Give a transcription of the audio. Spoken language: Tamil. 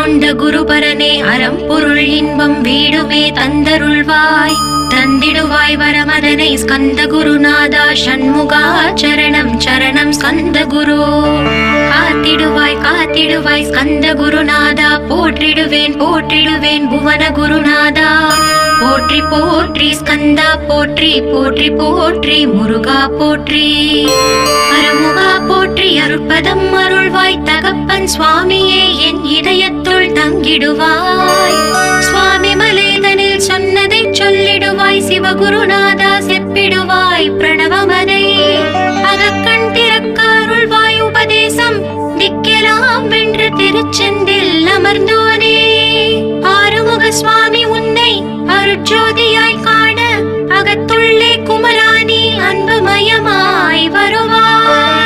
கொண்ட குருபரனே அறம் பொருள் இன்பம் வீடுமே தந்தருள்வாய் தந்திடுவாய் வரமதனை ஸ்கந்த குருநாதா ஷண்முகா சரணம் சரணம் ஸ்கந்த குரு காத்திடுவாய் காத்திடுவாய் ஸ்கந்த குருநாதா போற்றிடுவேன் போற்றிடுவேன் புவன குருநாதா போற்றி போற்றி ஸ்கந்தா போற்றி போற்றி போற்றி முருகா போற்றி அருமுகா போற்றி அருட்பதம் அருள்வாய் தகப்பன் சுவாமியே என் இதயத்துள் தங்கிடுவாய் சுவாமி மலேதனில் சொன்னதை சொல்லிடுவாய் சிவகுருநாதா செப்பிடுவாய் பிரணவமதை அகக்கண் திறக்க அருள்வாய் உபதேசம் திக்கெல்லாம் வென்று திருச்செந்தில் அமர்ந்தோனே ஆறுமுக சுவாமி உன்னை அருட்ஜோதியாய் காண அகத்துள்ளே குமராணி அன்புமயமாய் வருவாய்.